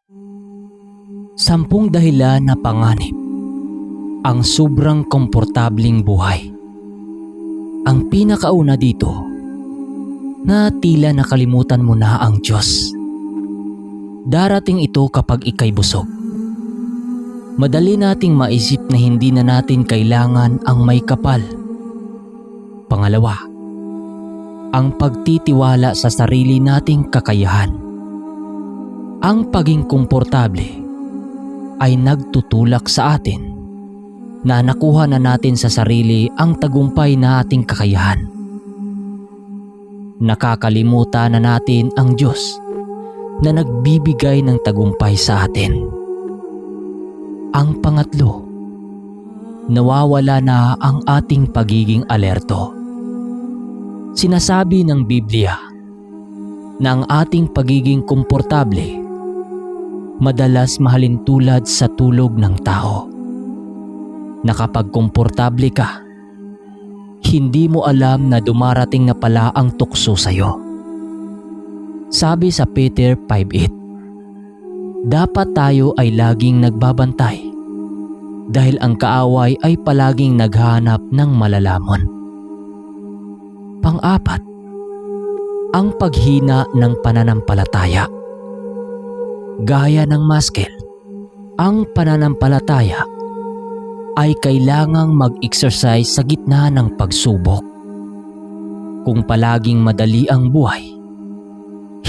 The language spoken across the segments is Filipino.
10 dahilan na panganib ang sobrang komportabling buhay. Ang pinakauna dito, na tila nakalimutan mo na ang Diyos. Darating ito kapag ika'y busog. Madali nating maisip na hindi na natin kailangan ang may kapal. Pangalawa, ang pagtitiwala sa sarili nating kakayahan. Ang paging komportable ay nagtutulak sa atin na nakuha na natin sa sarili ang tagumpay na ating kakayahan. Nakakalimutan na natin ang Diyos na nagbibigay ng tagumpay sa atin. Ang pangatlo, nawawala na ang ating pagiging alerto. Sinasabi ng Biblia na ang ating pagiging komportable madalas mahalintulad sa tulog ng tao. Na kapag komportable ka, hindi mo alam na dumarating na pala ang tukso sa'yo. Sabi sa Peter 5:8, dapat tayo ay laging nagbabantay dahil ang kaaway ay palaging naghahanap ng malalamon. Pang-apat, ang paghina ng pananampalataya. Gaya ng muscle, ang pananampalataya ay kailangang mag-exercise sa gitna ng pagsubok. Kung palaging madali ang buhay,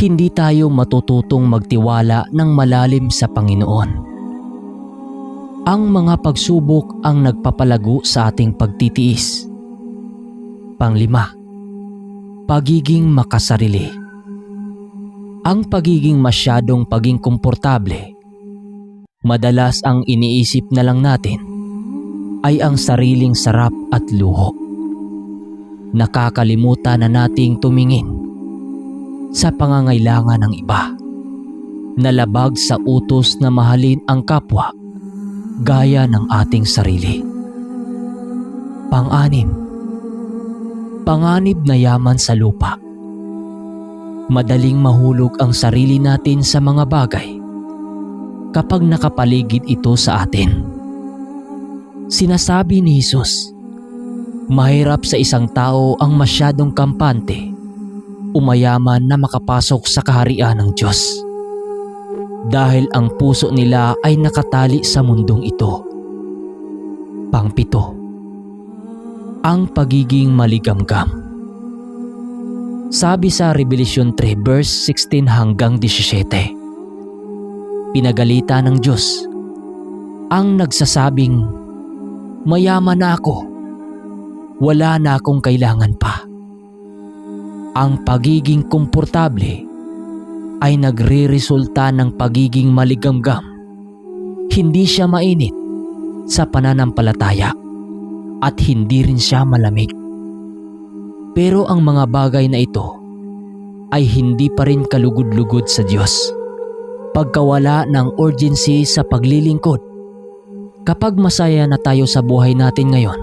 hindi tayo matututong magtiwala ng malalim sa Panginoon. Ang mga pagsubok ang nagpapalago sa ating pagtitiis. Panglima, pagiging makasarili. Ang pagiging masyadong paging komportable, madalas ang iniisip na lang natin ay ang sariling sarap at luho. Nakakalimutan na nating tumingin sa pangangailangan ng iba, nalabag sa utos na mahalin ang kapwa gaya ng ating sarili. Pang-anim, panganib na yaman sa lupa. Madaling mahulog ang sarili natin sa mga bagay kapag nakapaligid ito sa atin. Sinasabi ni Jesus, mahirap sa isang tao ang masyadong kampante o mayaman na makapasok sa kaharian ng Diyos dahil ang puso nila ay nakatali sa mundong ito. Pang-pito, ang pagiging maligamgam. Sabi sa Revelation 3 verse 16 hanggang 17, pinagalitan ng Diyos ang nagsasabing, mayaman na ako, wala na akong kailangan pa. Ang pagiging komportable ay nagre-resulta ng pagiging maligamgam. Hindi siya mainit sa pananampalataya at hindi rin siya malamig. Pero ang mga bagay na ito ay hindi pa rin kalugod-lugod sa Diyos. Pagkawala ng urgency sa paglilingkod. Kapag masaya na tayo sa buhay natin ngayon,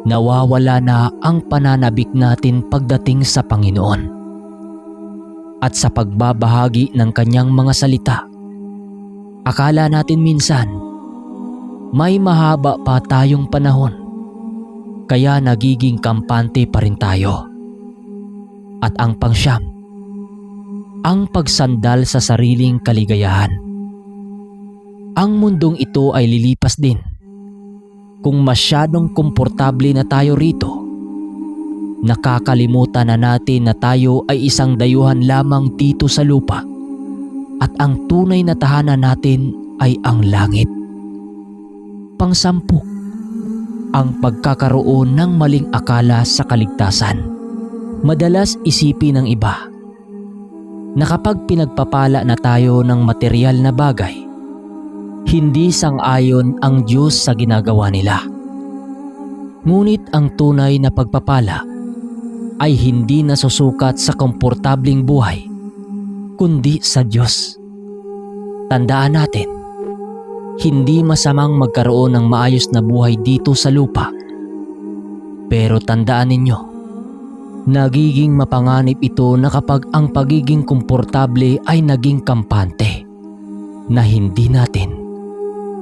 nawawala na ang pananabik natin pagdating sa Panginoon. At sa pagbabahagi ng kanyang mga salita, akala natin minsan may mahaba pa tayong panahon. Kaya nagiging kampante pa rin tayo. At ang pangsyam, ang pagsandal sa sariling kaligayahan. Ang mundong ito ay lilipas din. Kung masyadong komportable na tayo rito, nakakalimutan na natin na tayo ay isang dayuhan lamang dito sa lupa at ang tunay na tahanan natin ay ang langit. Pang-10, ang pagkakaroon ng maling akala sa kaligtasan. Madalas isipin ng iba na kapag pinagpapala na tayo ng material na bagay, hindi sang-ayon ang Diyos sa ginagawa nila. Ngunit ang tunay na pagpapala ay hindi nasusukat sa komportabling buhay, kundi sa Diyos. Tandaan natin, hindi masamang magkaroon ng maayos na buhay dito sa lupa. Pero tandaan ninyo, nagiging mapanganib ito na kapag ang pagiging komportable ay naging kampante. na hindi natin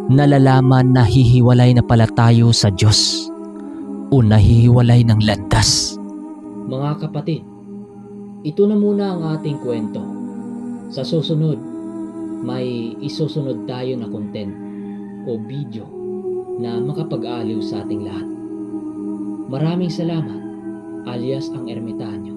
nalalaman na hihiwalay na pala tayo sa Diyos o nahihiwalay ng landas. Mga kapatid, ito na muna ang ating kwento. Sa susunod, may isusunod tayo na content o video na makapag-aliw sa ating lahat. Maraming salamat, alias ang Ermitanyo.